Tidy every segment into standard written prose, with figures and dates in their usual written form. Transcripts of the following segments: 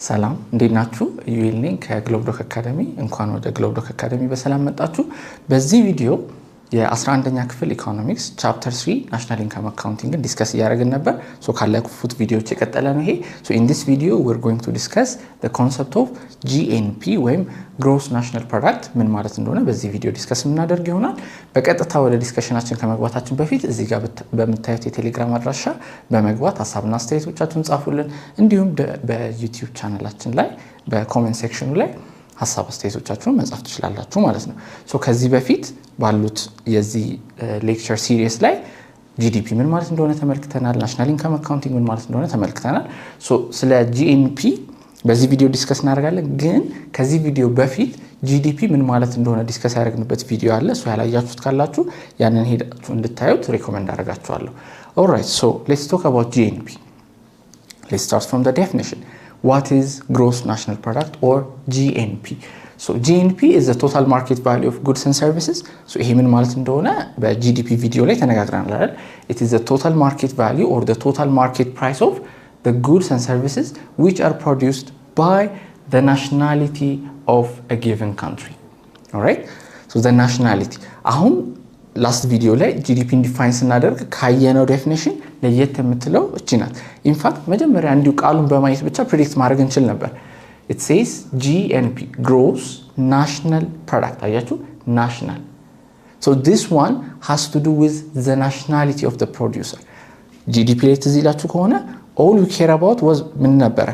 ሰላም እንዴት ናችሁ? ዩኤል ነኝ ከግሎብዶክ አካዳሚ። እንኳን ወደ ግሎብዶክ አካዳሚ በሰላም መጣችሁ። በዚህ ቪዲዮ የ11ኛ ክፍል ኢኮኖሚክስ ቻፕተር 3 ናሽናል ኢንካም አካውንቲንግን ዲስከስ እያደረግን ነበር። ካለፉት ቪዲዮዎች የቀጠለ ነው ይሄ። in this video we're going to discuss the concept of GNP ወይም gross national product ምን ማለት እንደሆነ በዚህ ቪዲዮ ዲስከስ እናደርግ ይሆናል። በቀጥታ ወደ ዲስከሽናችን ከመግባታችን በፊት እዚህ ጋር በመታየት የቴሌግራም አድራሻ በመግባት ሐሳብና አስተያየቶቻችሁን ጻፉልን። እንዲሁም በዩቲዩብ ቻናላችን ላይ በኮሜንት ሴክሽኑ ላይ ሐሳብ አስተያየቶቻችሁን መጻፍ ትችላላችሁ ማለት ነው። ከዚህ በፊት ባሉት የዚህ ሌክቸር ሲሪየስ ላይ GDP ምን ማለት እንደሆነ ተመልክተናል። ናሽናል ኢንካም አካውንቲንግ ምን ማለት እንደሆነ ተመልክተናል። ስለ GNP በዚህ ቪዲዮ ዲስከስ እናደርጋለን። ግን ከዚህ ቪዲዮ በፊት GDP ምን ማለት እንደሆነ ዲስከስ ያደረግንበት ቪዲዮ አለ። ያላያችሁት ካላችሁ ያንን ሄዳችሁ እንድታዩት ሪኮመንድ አደርጋችኋለሁ። Alright, so let's talk about GNP. Let's start from the definition. What is gross national product or GNP? GNP is the total market value of goods and services. ይሄ ምን ማለት እንደሆነ በGDP ቪዲዮ ላይ ተነጋግረናል። It is the total market value or the total market price of the goods and services which are produced by the nationality of a given country. Alright? The nationality. አሁን ላስት ቪዲዮ ላይ GDP ዲፋይን ስናደርግ ካየነው ዴፊኒሽን ለየት የምትለው እቺ ናት። ኢን ፋክት መጀመሪያ እንዲሁ ቃሉን በማየት ብቻ ፕሬዲክት ማድረግ እንችል ነበር። It says GNP, gross national product. አያችሁ? national. This one has to do with the nationality of the producer. GDP ላይ ትዝ ይላችሁ ከሆነ all we care about was ምን ነበረ?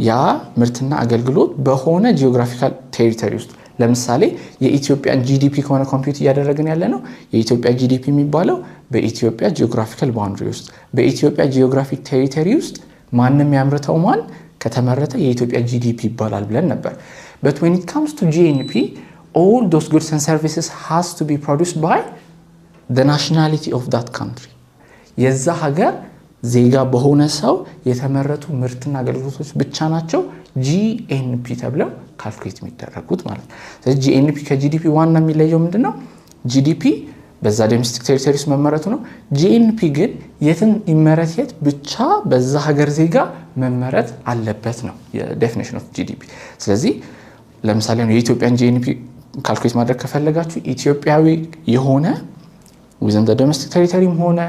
ያ ምርትና አገልግሎት በሆነ ጂኦግራፊካል ቴሪቶሪ ውስጥ ለምሳሌ የኢትዮጵያን GDP ከሆነ ኮምፒውት እያደረግን ያለ ነው። የኢትዮጵያ GDP የሚባለው በኢትዮጵያ ጂኦግራፊካል ባውንደሪ ውስጥ በኢትዮጵያ ጂኦግራፊክ ቴሪቶሪ ውስጥ ማንንም ያምርተው ማን ከተመረተ የኢትዮጵያ GDP ይባላል ብለን ነበር። But when it comes to GNP, all those goods and services has to be produced by the nationality of that country. የዛ ሀገር ዜጋ በሆነ ሰው የተመረቱ ምርትና አገልግሎቶች ብቻ ናቸው GNP ተብለው ካልኩሌት የሚደረጉት ማለት ነው። ስለዚህ GNP ከGDP ዋና የሚለየው ምንድነው? GDP በዛ ዶሜስቲክ ቴሪቶሪስ መመረቱ ነው። GNP ግን የትን ይመረት የት ብቻ በዛ ሀገር ዜጋ መመረት አለበት ነው የዴፊኒሽን ኦፍ GDP። ስለዚህ ለምሳሌ የኢትዮጵያን GNP ካልኩሌት ማድረግ ከፈለጋችሁ ኢትዮጵያዊ የሆነ within the domestic territory ሆነ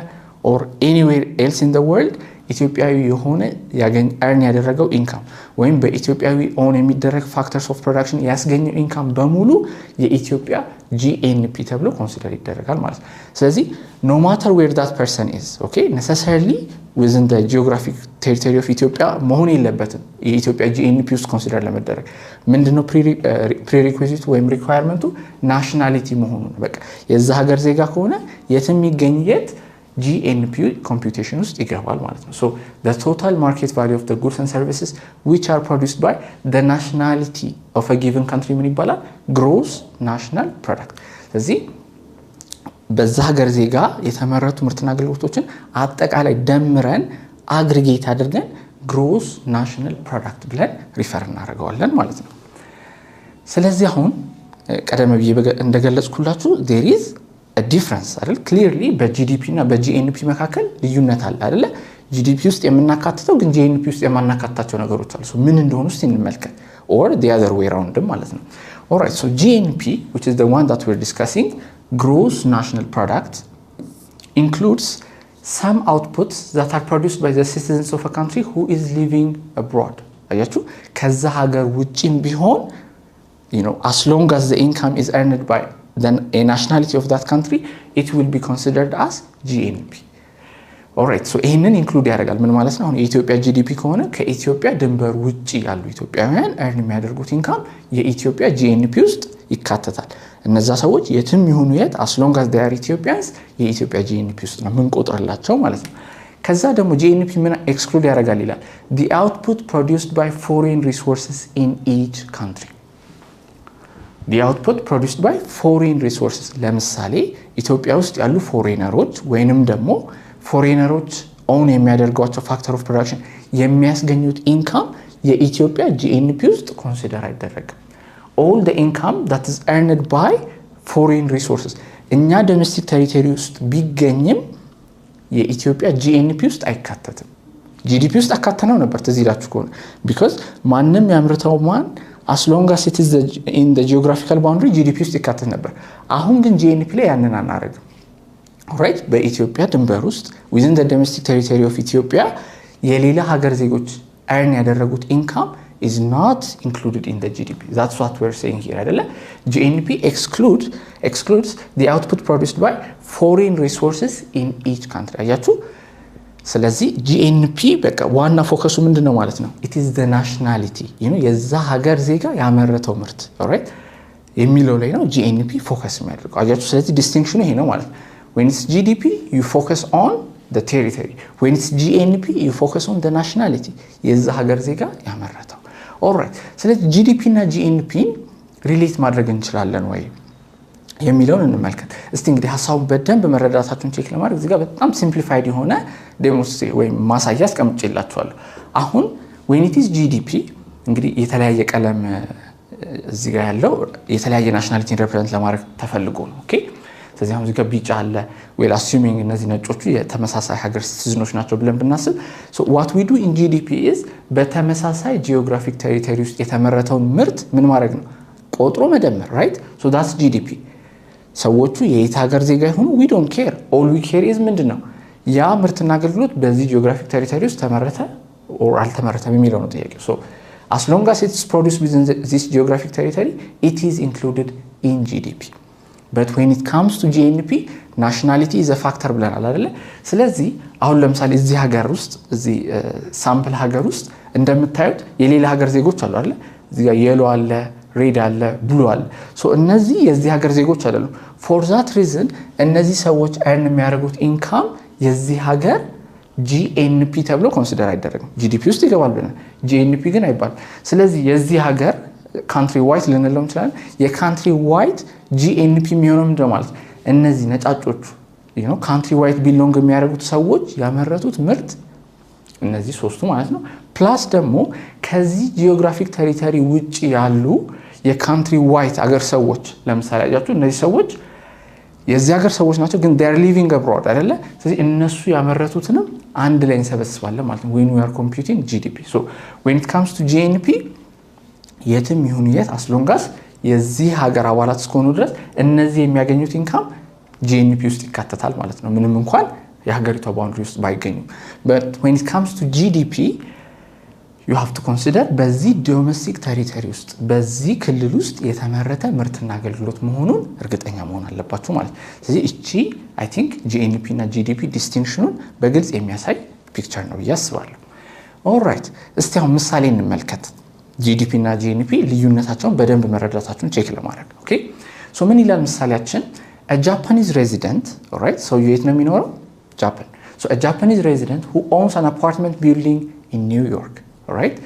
or anywhere else in the world ኢትዮጵያዊ የሆነ earn ያደረገው ኢንካም ወይም በኢትዮጵያዊ ኦን የሚደረግ ፋክተርስ ኦፍ ፕሮዳክሽን ያስገኘው ኢንካም በሙሉ የኢትዮጵያ GNP ተብሎ ኮንሲደር ይደረጋል ማለት ነው። ስለዚህ no matter where that person is, okay, necessarily within the geographic territory of Ethiopia መሆን የለበትም የኢትዮጵያ GNP ውስጥ ኮንሲደር ለመደረግ ምንድነው ፕሪሪኩዊዚት ወይም ሪኳየርመንቱ ናሽናሊቲ መሆኑ ነው። በቃ የዛ ሀገር ዜጋ ከሆነ የትም ይገኝየት GNP computation ውስጥ ይገባል ማለት ነው። The total market value of the goods and services which are produced by the nationality of a given country ምን ይባላል? gross national product. ስለዚህ በዛ ሀገር ዜጋ የተመረቱ ምርትና አገልግሎቶችን አጠቃላይ ደምረን አግሪጌት አድርገን gross national product ብለን ሪፈር እናደርገዋለን ማለት ነው። ስለዚህ አሁን ቀደም ብዬ እንደገለጽኩላችሁ there is a difference አይደል? clearly በGDP እና በGNP መካከል ልዩነት አለ አይደል? GDP ውስጥ የምናካትተው ግን GNP ውስጥ የማናካትታቸው ነገሮች አሉ። ምን እንደሆነ እስቲ እንመልከት or the other way around ማለት ነው። Alright, GNP, which is the one that we're discussing, gross national product, includes some outputs that are produced by the citizens of a country who is living abroad. አያችሁ? ከዛ ሀገር ውጪም ቢሆን as long as the income is earned by then a nationality of that country, it will be considered as GNP. Alright, ይሄንን ኢንክሉድ ያደርጋል። ምን ማለት ነው? አሁን የኢትዮጵያ GDP ከሆነ ከኢትዮጵያ ድንበር ውጪ ያሉ ኢትዮጵያውያን earn የሚያደርጉት ኢንካም የኢትዮጵያ GNP ውስጥ ይካተታል። እነዛ ሰዎች የትም ይሁኑ የት as long as they are Ethiopians የኢትዮጵያ GNP ውስጥ ነው ምን ቆጥረላቸው ማለት ነው። ከዛ ደግሞ GNP ምን ኤክስክሉድ ያደርጋል ይላል? The output produced by foreign resources in each country. The output produced by foreign resources. ለምሳሌ ኢትዮጵያ ውስጥ ያሉ ፎሬነሮች ወይንም ደግሞ ፎሬነሮች ኦን የሚያደርጓቸው ፋክተር ኦፍ ፕሮዳክሽን የሚያስገኙት ኢንካም የኢትዮጵያ GNP ውስጥ ኮንሲደር አይደረግም። All the income that is earned by foreign resources እኛ ዶሜስቲክ ቴሪቶሪ ውስጥ ቢገኝም የኢትዮጵያ GNP ውስጥ አይካተትም። ጂዲፒ ውስጥ አካተነው ነበር ትዝ ይላችሁ ከሆነ because ማንም ያምርተው ማን as long as it is in the geographical boundary ጂዲፒ ውስጥ ይካተት ነበር። አሁን ግን ጂኤንፒ ላይ ያንን አናረግም። ኦልራይት በኢትዮጵያ ድንበር ውስጥ within the domestic territory of Ethiopia የሌላ ሀገር ዜጎች earn ያደረጉት income is not included in the GDP. That's what we're saying here አይደለ? GNP excludes the output produced by foreign resources in each country. አያችሁ? ስለዚህ GNP በቃ ዋና ፎከሱ ምንድነው ማለት ነው? It is the nationality. የዛ ሀገር ዜጋ ያመረተው ምርት alright የሚለው ላይ ነው GNP ፎከስ የሚያደርገው። አያችሁ? ስለዚህ ዲስቲንክሽኑ ይሄ ነው ማለት ነው። When it's GDP you focus on the territory. When it's GNP you focus on the nationality. የዛ ሀገር ዜጋ ያመረተው ኦልራይት ስለዚህ ጂዲፒ እና ጂኤንፒ ሪሌት ማድረግ እንችላለን ወይ የሚለውን እንመልከት። እስቲ እንግዲህ ሐሳቡን በደንብ መረዳታችሁን ቼክ ለማድረግ እዚህ ጋር በጣም ሲምፕሊፋይድ የሆነ ዴሞንስትሬሽን ወይ ማሳያ አስቀምጬላችኋለሁ። አሁን when it is GDP እንግዲህ የተለያየ ቀለም እዚህ ጋር ያለው የተለያየ ናሽናሊቲን ሪፕሬዘንት ለማድረግ ተፈልጎ ነው። ኦኬ ስለዚህ አሁን እዚህ ጋር ቢጫ አለ well assuming እነዚህ ነጮቹ የተመሳሳይ ሀገር ሲቲዝኖች ናቸው ብለን ብናስብ so what we do in GDP is በተመሳሳይ ጂኦግራፊክ ቴሪቶሪ ውስጥ የተመረተውን ምርት ምን ማድረግ ነው ቆጥሮ መደመር right so that's GDP ሰዎቹ የየት ሀገር ዜጋ ይሁኑ we don't care all we care is ምንድነው ያ ምርትና አገልግሎት በዚህ ጂኦግራፊክ ቴሪቶሪ ውስጥ ተመረተ or አልተመረተም የሚለው ነው ጥያቄው so as long as it's produced within this geographic territory it is included in GDP but when it comes to GNP nationality is a factor ብለናል አይደለ ስለዚህ አሁን ለምሳሌ እዚህ ሀገር ውስጥ እዚህ ሳምፕል ሀገር ውስጥ እንደምታዩት የሌላ ሀገር ዜጎች አሉ አይደለ እዚህ ጋር yellow አለ red አለ blue አለ so እነዚህ የዚህ ሀገር ዜጎች አይደሉም for that reason እነዚህ ሰዎች earn የሚያደርጉት income የዚህ ሀገር GNP ተብሎ ኮንሲደር አይደረግም GDP ውስጥ ይገባል ብለን GNP ግን አይባልም ስለዚህ የዚህ ሀገር country wide ልንለው እንችላለን የካንትሪ ዋይድ GNP የሚሆነው ምንድነው ማለት እነዚህ ነጫጮቹ country wide belong የሚያደርጉት ሰዎች ያመረቱት ምርት እነዚህ ሶስቱ ማለት ነው ፕላስ ደግሞ ከዚህ ጂኦግራፊክ ቴሪቶሪ ውጪ ያሉ የካንትሪ ዋይድ አገር ሰዎች ለምሳሌ አያችሁ እነዚህ ሰዎች የዚህ ሀገር ሰዎች ናቸው ግን they are living abroad አይደለ ስለዚህ እነሱ ያመረቱትንም አንድ ላይ እንሰበስባለን ማለት ነው when we are computing GDP so when it comes to GNP የትም ይሁን የት as long as የዚህ ሀገር አባላት እስከሆኑ ድረስ እነዚህ የሚያገኙት ኢንካም GNP ውስጥ ይካተታል ማለት ነው ምንም እንኳን የሀገሪቷ ባውንደሪ ውስጥ ባይገኙም but when it comes to GDP you have to consider በዚህ ዶሜስቲክ ቴሪቶሪ ውስጥ በዚህ ክልል ውስጥ የተመረተ ምርትና አገልግሎት መሆኑን እርግጠኛ መሆን አለባችሁ ማለት ስለዚህ እቺ I think GNP እና GDP ዲስቲንክሽኑን በግልጽ የሚያሳይ ፒክቸር ነው ያስባለሁ ኦልራይት እስቲ አሁን ምሳሌ እንመልከት GDP እና GNP ልዩነታቸውን በደንብ መረዳታችሁን ቼክ ለማድረግ ኦኬ ሶ ምን ይላል ምሳሌያችን a Japanese resident alright so የት ነው የሚኖረው Japan so a Japanese resident who owns an apartment building in New York alright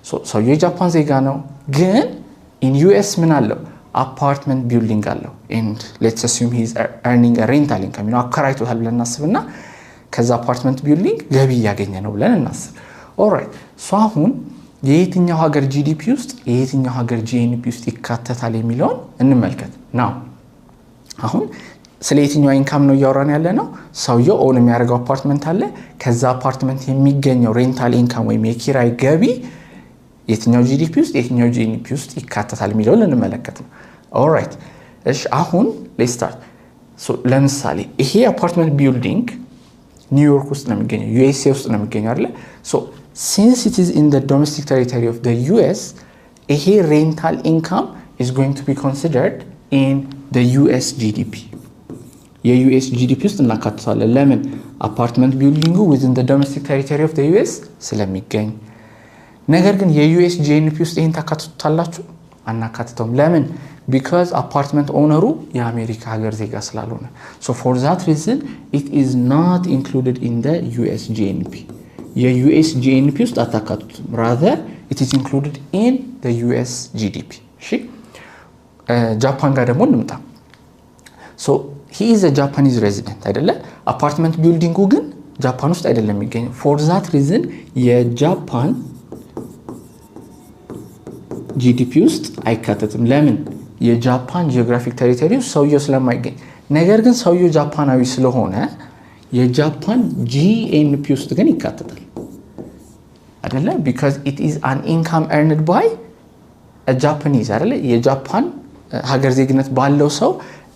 so የጃፓን ዜጋ ነው ግን in US ምን አለው apartment building አለው and let's assume he is earning a rental income አከራይቶታል ብለን እናስብና ከዛ apartment building ገቢ ያገኘ ነው ብለን እናስብ alright so አሁን የየትኛው ሀገር GDP ውስጥ የየትኛው ሀገር GNP ውስጥ ይካተታል የሚለውን እንመልከት now አሁን ስለ የትኛው ኢንካም ነው ያወራን ያለ ነው ሰውየው ኦን የሚያደርገው አፓርትመንት አለ ከዛ አፓርትመንት የሚገኘው ሬንታል ኢንካም ወይ የኪራይ ገቢ የትኛው GDP ውስጥ የትኛው GNP ውስጥ ይካተታል የሚለውን እንመለከት ነው ኦልራይት እሺ አሁን let's start so ለምሳሌ ይሄ አፓርትመንት ቢልዲንግ ኒውዮርክ ውስጥ ነው የሚገኘው USA ውስጥ ነው የሚገኘው አይደል so since it is in the domestic territory of the US a rental income is going to be considered in the US GDP የUS GDP ውስጥ እናካትታለን ለምን አፓርትመንት ቢልዲንጉ within the domestic territory of the US ስለሚገኝ ነገር ግን የUS GNP ውስጥ ይሄን ታካትታላችሁ አናካትተውም ለምን because apartment owner የአሜሪካ ሀገር ዜጋ ስላልሆነ so for that reason it is not included in the US GNP የUS GNP ውስጥ አታካትቱም rather it is included in the US GDP እሺ ጃፓን ጋር ደግሞ እንምጣ so he is a Japanese resident አይደለ አፓርትመንት ቢልዲንጉ ግን ጃፓን ውስጥ አይደለም የሚገኘው for that reason የጃፓን GDP ውስጥ አይካተትም ለምን የጃፓን ጂኦግራፊክ ቴሪቶሪ ሰውየው ስለማይገኝ ነገር ግን ሰውየው ጃፓናዊ ስለሆነ የጃፓን GNP ውስጥ ግን ይካተታል አይደለ because it is an income earned by a Japanese አይደለ የጃፓን ሀገር ዜግነት ባለው ሰው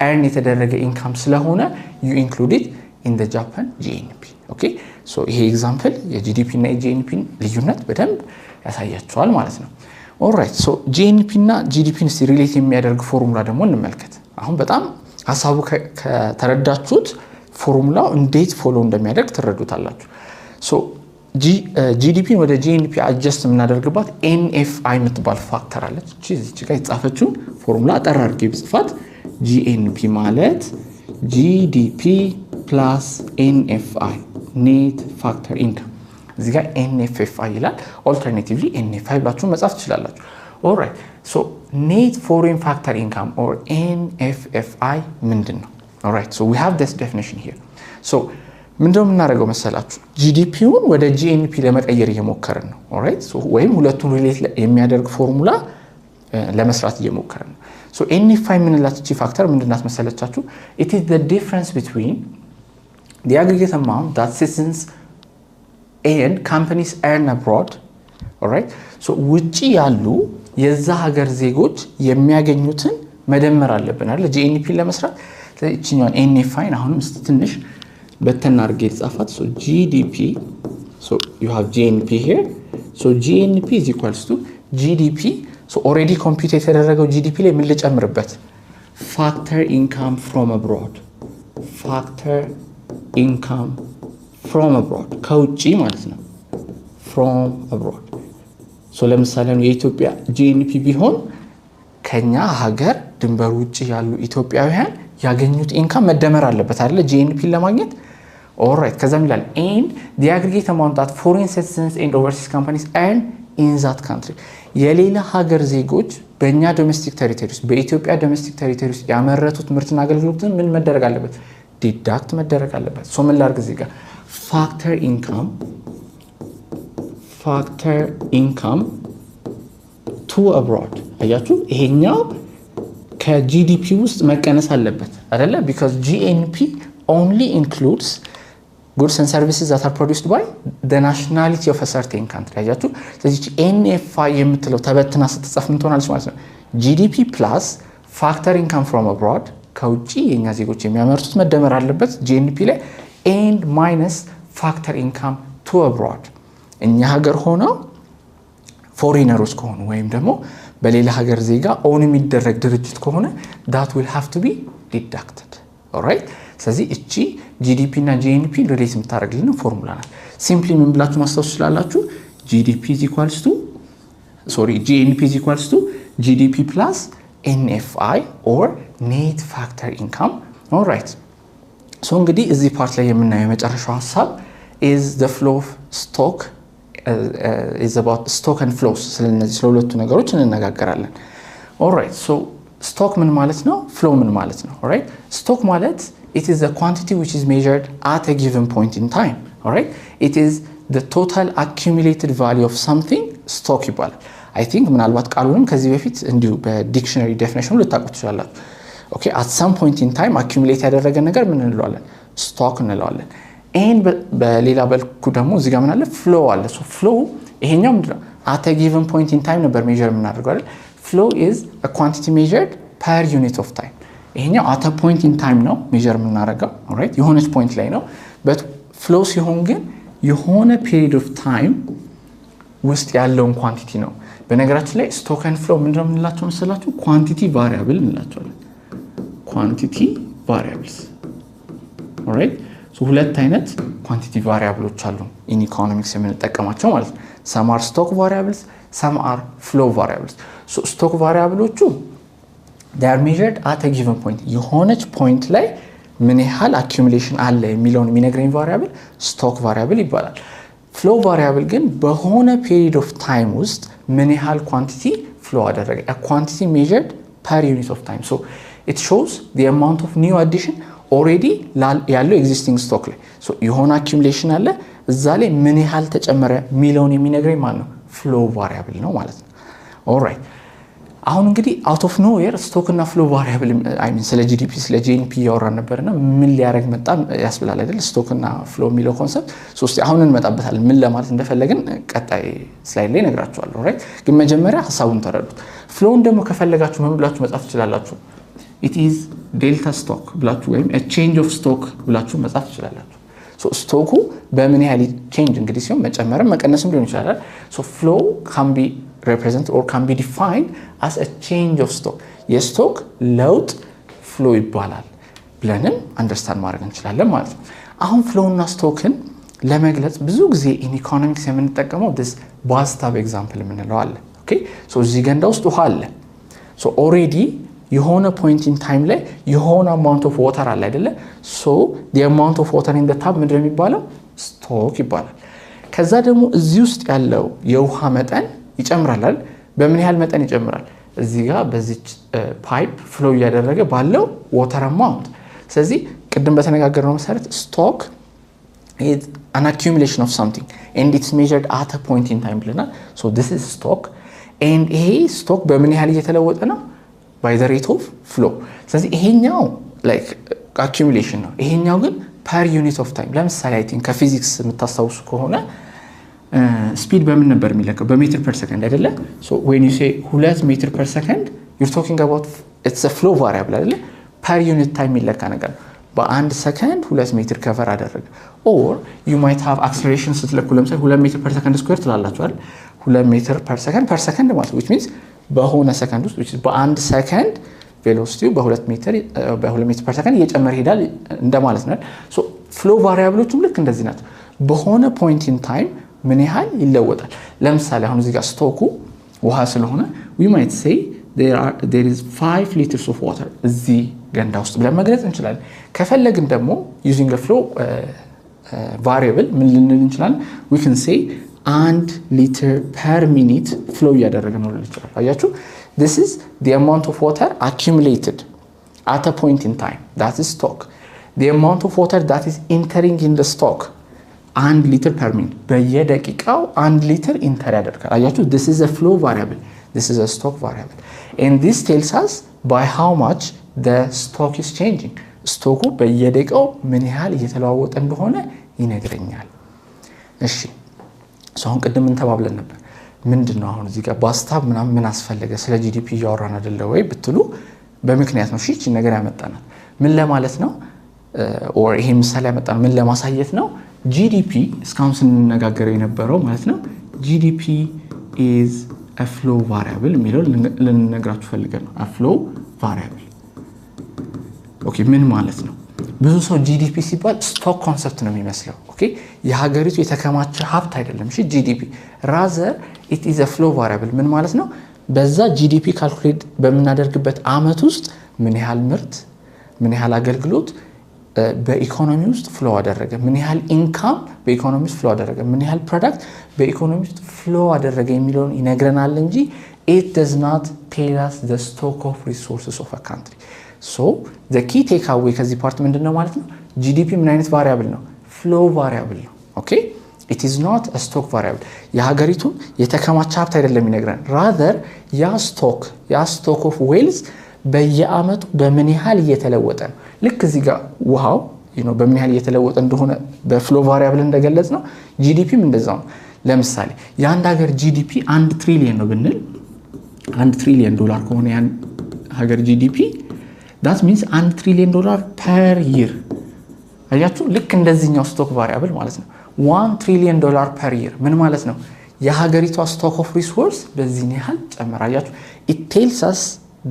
earn የተደረገ income ስለሆነ you include it in the Japan GNP okay so ይሄ ኤግዛምፕል የጂዲፒ እና የጂኤንፒ ልዩነት በደንብ ያሳያችኋል ማለት ነው alright so GNP እና GDP ን ሪሌት የሚያደርግ ፎርሙላ ደግሞ እንመልከት አሁን በጣም ሐሳቡ ከተረዳችሁት ፎርሙላው እንዴት ፎሎ እንደሚያደርግ ትረዱታላችሁ so GDP ወደ GNP አድጀስት የምናደርግባት NFI የምትባል ፋክተር አለች እቺ ጋር የተጻፈችው ፎርሙላ አጠር አድርጌ ብጽፋት GNP ማለት GDP plus NFI net factor income እዚህ ጋር NFFI ይላል alternatively NFI ብላችሁ መጻፍ ትችላላችሁ alright so net foreign factor income or NFFI ምንድነው alright so we have this definition here so ምንድነው የምናደርገው መሰላችሁ GDP-ውን ወደ GNP ለመቀየር እየሞከርን ነው alright so ወይም ሁለቱን ሪሌት የሚያደርግ ፎርሙላ ለመስራት እየሞከርን ነው so NFI ምንላት እቺ ፋክተር ምንድናት መሰለቻችሁ it is the difference between the aggregate amount that citizens and companies earn abroad alright so ውጪ ያሉ የዛ ሀገር ዜጎች የሚያገኙትን መደመር አለብን አይደል GNP ለመስራት እቺኛውን NFI አሁንም ትንሽ በተና አድርጌ ጻፋት so GDP so you have GNP here so GNP is equals to GDP so already compute የተደረገው GDP ላይ ምን ልጨምርበት factor income from abroad factor income from abroad ከውጪ ማለት ነው from abroad so ለምሳሌ የኢትዮጵያ GNP ቢሆን ከኛ ሀገር ድንበር ውጪ ያሉ ኢትዮጵያውያን ያገኙት ኢንካም መደመር አለበት አይደል GNP ለማግኘት alright ከዛም ይላል and the aggregate amount that foreign citizens and overseas companies earn in that country የሌላ ሀገር ዜጎች በእኛ ዶሜስቲክ ቴሪቶሪስ በኢትዮጵያ ዶሜስቲክ ቴሪቶሪስ ያመረቱት ምርትና አገልግሎትን ምን መደረግ አለበት ዲዳክት መደረግ አለበት so ምን ላድርግ እዚህ ጋር factor income to abroad አያችሁ ይሄኛው ከGDP ውስጥ መቀነስ አለበት አይደለ because GNP only includes goods and services that are produced by the nationality of a certain country አያችሁ ስለዚህ NFI የምትለው ተበትና ስትጻፍ ምን ትሆናለች ማለት ነው GDP plus factor income from abroad ከውጪ የኛ ዜጎች የሚያመርቱት መደመር አለበት GNP ላይ and minus factor income to abroad እኛ ሀገር ሆነው ፎሪነሮች ከሆኑ ወይም ደግሞ በሌላ ሀገር ዜጋ ኦን የሚደረግ ድርጅት ከሆነ that will have to be deducted alright ስለዚህ እቺ GDP እና GNP ሪሌት የምታደርግልን ፎርሙላ ናት ሲምፕሊ ምን ብላችሁ ማስተዋወስ ትችላላችሁ GNP is equals to GDP plus NFI or net factor income alright so እንግዲህ እዚህ ፓርት ላይ የምናየው መጨረሻው ሐሳብ is the flow of stock is about stock and flows ስለነዚህ ስለሁለቱ ነገሮች እንነጋገራለን alright so stock ምን ማለት ነው flow ምን ማለት ነው alright stock ማለት it is the quantity which is measured at a given point in time alright it is the total accumulated value of something stock ይባላል I think ምናልባት ቃሉንም ከዚህ በፊት እንዲሁ በዲክሽነሪ ዴፊኒሽኑ ልታውቁት ትችላላችሁ okay at some point in time accumulate ያደረገ ነገር ምን እንለዋለን stock እንለዋለን and በሌላ በልኩ ደግሞ እዚህ ጋር ምን አለ flow አለ so flow ይሄኛው ምንድነው at a given point in time ነበር measure የምናደርገው አይደል flow is a quantity measured per unit of time ይሄኛው at a point in time ነው measure የምናደርገው alright የሆነች point ላይ ነው but flow ሲሆን ግን የሆነ period of time ውስጥ ያለውን quantity ነው በነገራችን ላይ stock and flow ምንድነው የምንላቸው መሰላችሁ quantity variable እንላቸዋለን quantity variables alright so ሁለት አይነት quantity variables አሉ in economics የምንጠቀማቸው ማለት ነው some are stock variables some are flow variables so stock variables they are measured at a given point የሆነች point ላይ ምን ያህል accumulation አለ የሚለውን የሚነግረኝ variable stock variable ይባላል flow variable ግን በሆነ period of time ውስጥ ምን ያህል quantity flow አደረገ a quantity measured per unit of time so it shows the amount of new addition already ያለው existing stock ላይ so የሆነ accumulation አለ እዛ ላይ ምን ያህል ተጨመረ ሚሊዮን የሚነግረኝ ማለት ነው flow variable ነው ማለት ነው alright አሁን እንግዲህ አውት ኦፍ ኖዌር ስቶክ እና ፍሎ ቫሪያብል ስለ ጂዲፒ ስለ ጂኤንፒ ያወራን ነበርና ምን ሊያረግ መጣ ያስብላል አይደል ስቶክ እና ፍሎ የሚለው ኮንሰፕት ሶስት አሁን እንመጣበታለን ምን ለማለት እንደፈለግን ቀጣይ ስላይድ ላይ ነግራችኋለሁ ራይት ግን መጀመሪያ ሐሳቡን ተረዱት ፍሎውን ደግሞ ከፈለጋችሁ ምን ብላችሁ መጻፍ ትችላላችሁ it is delta stock ብላችሁ ወይም a change of stock ብላችሁ መጻፍ ትችላላችሁ so ስቶኩ በምን ያህል change እንግዲህ ሲሆን መጨመርም መቀነስም ሊሆን ይችላል so flow can be represent or can be defined as a change of stock የስቶክ ለውጥ ፍሎ ይባላል ብለንም አንደርስታንድ ማድረግ እንችላለን ማለት ነው አሁን ፍሎው እና ስቶክን ለመግለጽ ብዙ ጊዜ in economics የምንጠቀመው this bathtub example የምንለው አለ ኦኬ ሶ እዚህ ገንዳ ውስጥ ውሃ አለ ሶ ኦሬዲ የሆነ ፖይንት ኢን ታይም ላይ የሆነ amount of water አለ አይደለ so the amount of water in the tub ምንድነው የሚባለው ስቶክ ይባላል ከዛ ደግሞ እዚህ ውስጥ ያለው የውሃ መጠን ይጨምራል በምን ያህል መጠን ይጨምራል እዚህ ጋር በዚህ ፓይፕ ፍሎ ያደረገ ባለው water amount ስለዚህ ቅድም በተነጋገርነው መሰረት stock is an accumulation of something and it's measured at a point in time ብለናል so this is stock and ይሄ stock በምን ያህል እየተለወጠ ነው by the rate of flow ስለዚህ ይሄኛው like accumulation ነው ይሄኛው ግን per unit of time ለምሳሌ አይ ቲንክ ከፊዚክስ የምታስታውሱ ከሆነ speed በምን ነበር የሚለካው በሜትር per second አይደለ so when you say 2 meter per second you're talking about it's a flow variable አይደለ per unit time የሚለካ ነገር በአንድ ሰከንድ 2 ሜትር ከቨር አደረገ or you might have acceleration ስትለኩ ለምሳሌ 2 ሜትር per second square ትላላችሁ አይደል 2 ሜትር per second ማለት which means በሆነ ሰከንድ ውስጥ which is በአንድ ሰከንድ velocity በ2 ሜትር per second እየጨመረ ይሄዳል እንደማለት ነው so flow variableዎችም ልክ እንደዚህ ናቸው በሆነ point in time ምን ያህል ይለወጣል ለምሳሌ አሁን እዚህ ጋር ስቶኩ ውሃ ስለሆነ we might say there is 5 liters of water እዚህ ገንዳ ውስጥ ብለን መግለጽ እንችላለን ከፈለግን ደግሞ using a flow variable ምን ልንል እንችላለን we can say 1 liter per minute flow ያደረገ ነው ልንችላል አያችሁ this is the amount of water accumulated at a point in time that is stock the amount of water that is entering in the stock 1 liter per minute በየደቂቃው 1 liter enter ያደርጋል አያችሁ this is a flow variable this is a stock variable and this tells us by how much the stock is changing ስቶኩ በየደቂቃው ምን ያህል እየተለዋወጠ እንደሆነ ይነግረኛል እሺ አሁን ቀደም እንተባብለን ነበር ምንድነው አሁን እዚህ ጋር ባስታብ ምን አስፈልገ ስለ ጂዲፒ ያወራን አይደለ ወይ ብትሉ በምክንያት ነው እሺ ነገር ያመጣናል ምን ለማለት ነው or ይሄ ምሳሌ ያመጣን ምን ለማሳየት ነው GDP እስካሁን ስንነጋገረው የነበረው ማለት ነው GDP is a flow variable የሚለው ልንነግራችሁ ፈልገን ነው a flow variable ኦኬ ምን ማለት ነው ብዙ ሰው GDP ሲባል ስቶክ ኮንሰፕት ነው የሚመስለው ኦኬ የሀገሪቱ የተከማቸ ሀብት አይደለም እሺ GDP rather it is a flow variable ምን ማለት ነው በዛ GDP ካልኩሌት በመናደርግበት አመት ውስጥ ምን ያህል ምርት ምን ያህል አገልግሎት በኢኮኖሚ ውስጥ ፍሎ አደረገ ምን ያህል ኢንካም በኢኮኖሚ ውስጥ ፍሎ አደረገ ምን ያህል ፕሮዳክት በኢኮኖሚ ውስጥ ፍሎ አደረገ የሚለውን ይነግረናል እንጂ it does not tell us the stock of resources of a country so the key takeaway ከዚህ ፓርት ምንድነው ማለት ነው GDP ምን አይነት ቫሪያብል ነው flow variable ነው ኦኬ it is not a stock variable የሀገሪቱ የተከማቸ ሀብት አይደለም ይነግረን rather ያ stock of wealth በየአመቱ በምን ያህል እየተለወጠ ነው ልክ እዚህ ጋር ውሃው በምን ያህል እየተለወጠ እንደሆነ በፍሎ ቫሪያብል እንደገለጽ ነው GDPም እንደዛው ነው ለምሳሌ የአንድ ሀገር GDP 1 ትሪሊየን ነው ብንል 1 ትሪሊየን ዶላር ከሆነ ያን ሀገር GDP that means 1 ትሪሊየን ዶላር per year አያችሁ ልክ እንደዚህኛው ስቶክ ቫሪያብል ማለት ነው 1 ትሪሊየን ዶላር per year ምን ማለት ነው የሀገሪቷ stock of resource በዚህ ያህል ጨመረ አያችሁ it tells us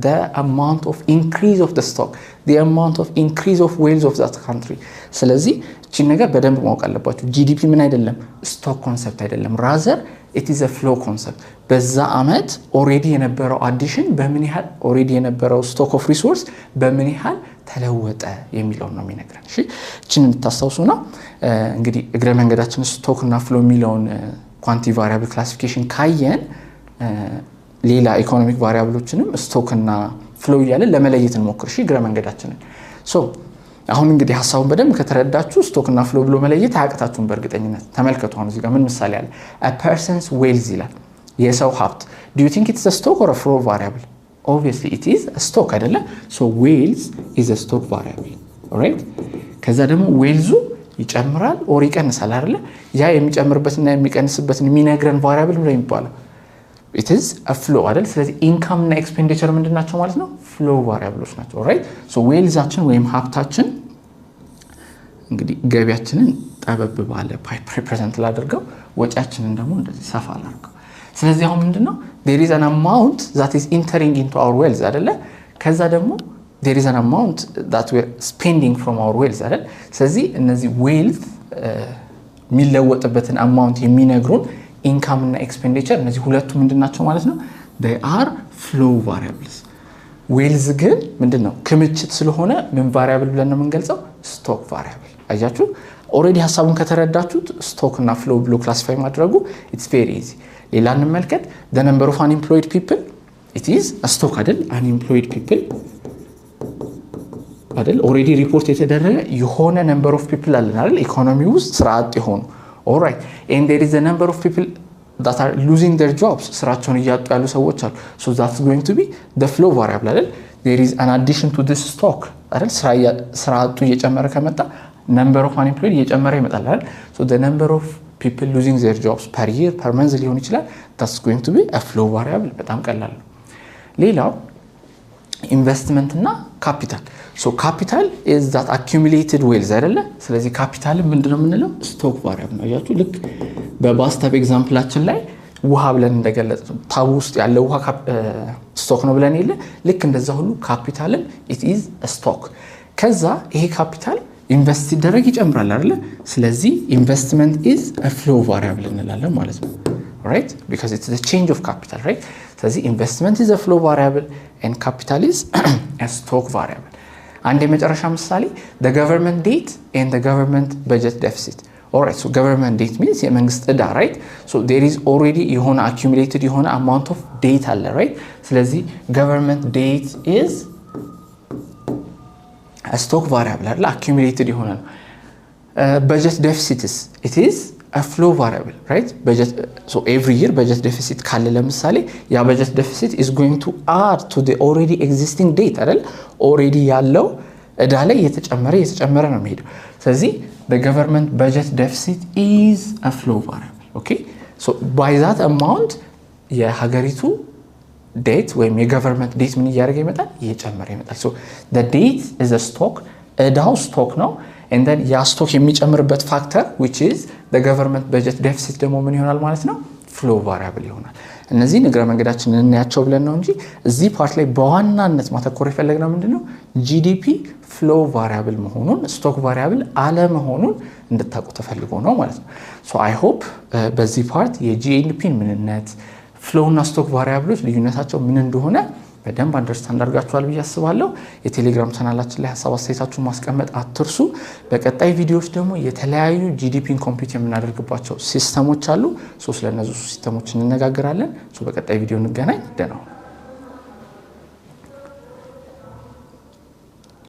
the amount of increase of the stock the amount of increase of wealth of that country ስለዚህ እቺ ነገር በደንብ ማወቅ አለባችሁ GDP ምን አይደለም stock concept አይደለም rather it is a flow concept በዛ አመት already የነበረው addition በምን ያህል already የነበረው stock of resource በምን ያህል ተለወጠ የሚለው ነው የሚነግረን እሺ እቺን እንድታስታውሱና እንግዲህ እግረ መንገዳችን stock እና flow የሚለውን quantity variable classification ካየን ሌላ ኢኮኖሚክ ቫሪያብሎችንም ስቶክ እና ፍሎው ያለ ለመለየት እንሞክር እሺ ግረ መንገዳችንን ሶ አሁን እንግዲህ ሐሳቡን በደንብ ከተረዳችሁ ስቶክ እና ፍሎው ብሎ መለየት አያቅታችሁም በእርግጠኝነት ተመልከቱ አሁን እዚህ ጋር ምን ምሳሌ አለ a person's wealth ይላል የሰው ሀብት do you think it's a stock or a flow variable obviously it is a stock አይደለ so whales is a stock variable alright ከዛ ደግሞ whales ይጨምራል or ይቀንሳል አይደለ ያ የሚጨምርበትና የሚቀንስበትን የሚነግረን variable ነው የሚባለው it is a flow አይደል ስለዚህ income እና expenditure ምንድናቸው ማለት ነው flow variables ናቸው alright so whalesአችን ወይም ሀብታችን እንግዲህ ገቢያችንን ጠበብ ባለ ፓይፕ ሪፕሬዘንት ላደርገው ወጪያችንን ደግሞ እንደዚህ ሰፋ አድርገው ስለዚህ አሁን ምንድነው there is an amount that is entering into our whales አይደለ ከዛ ደግሞ there is an amount that we are spending from our whales አይደል ስለዚህ እነዚህ wealth የሚለወጥበትን amount የሚነግሩን income እና expenditure እነዚህ ሁለቱ ምንድናቸው ማለት ነው they are flow variables whales ግን ምንድነው ክምችት ስለሆነ ምን variable ብለን ነው የምንገልጸው stock variable አያችሁ already ሐሳቡን ከተረዳችሁት stock እና flow ብሎ classify ማድረጉ it's very easy ሌላ እንመልከት the number of unemployed people it is a stock አይደል unemployed people አይደል already report የተደረገ የሆነ number of people አለ አይደል ኢኮኖሚ ውስጥ ስራ አጥ ይሆኑ all right and there is a number of people that are losing their jobs ስራቸውን ያጡ ያሉ ሰዎች አሉ so that's going to be the flow variable አይደል there is an addition to this stock አይደል ስራ አጡ እየጨመረ ከመጣ number of unemployed እየጨመረ ይመጣል አይደል so the number of people losing their jobs per year per month ሊሆን ይችላል that's going to be a flow variable በጣም ቀላል ነው ሌላው investment እና capital so capital is that accumulated wealth አይደለ ስለዚህ capital ምንድነው የምንለው stock variable ነው ያያችሁ ልክ በባስታብ ኤግዛምፕላችን ላይ ውሃ ብለን እንደገለጽነው ታቡ ውስጥ ያለው ውሃ ስቶክ ነው ብለን ይለ ልክ እንደዛ ሁሉ ካፒታልም it is a stock ከዛ ይሄ ካፒታል ኢንቨስት ይደረግ ይጨምራል አይደለ ስለዚህ investment is a flow variable እንላለን ማለት ነው right because it's the change of capital right ስለዚህ investment is a flow variable and capital is a stock variable አንድ የመጨረሻ ምሳሌ the government debt and the government budget deficit alright so government debt means የመንግስት ዕዳ right so there is already የሆነ accumulated የሆነ amount of debt አለ right ስለዚህ government debt is a stock variable አይደል accumulated የሆነ ነው budget deficit is it is a flow variable right budget so every year budget deficit ካለ ለምሳሌ ያ budget deficit is going to add to the already existing debt አይደል already ያለው ዕዳ ላይ የተጨመረ ነው የሚሄደው ስለዚህ the government budget deficit is a flow variable okay so by that amount የሀገሪቱ debt ወይም የgovernment debt ምን ያደርግ ይመጣል እየጨመረ ይመጣል so the debt is a stock ዕዳው stock ነው and then ያ stock የሚጨምርበት factor which is the government budget deficit ደግሞ ምን ይሆናል ማለት ነው flow variable ይሆናል እነዚህ ንግረ መንገዳችንን እናያቸው ብለን ነው እንጂ እዚህ ፓርት ላይ በዋናነት ማተኮር የፈለግነው ምንድነው GDP flow variable መሆኑን stock variable አለ መሆኑን እንድታውቁ ተፈልጎ ነው ማለት ነው so I hope በዚህ ፓርት የGNP ምንነት flow እና stock variables ልዩነታቸው ምን እንደሆነ በደንብ አንደርስታንድ አድርጋችኋል ብዬ አስባለሁ የቴሌግራም ቻናላችን ላይ ሐሳብ አስተያየታችሁን ማስቀመጥ አትርሱ በቀጣይ ቪዲዮዎች ደግሞ የተለያዩ GDPን ኮምፒውት የምናደርግባቸው ሲስተሞች አሉ ሶ ስለነሱ ሲስተሞች እንነጋገራለን ሶ በቀጣይ ቪዲዮ እንገናኝ ደህና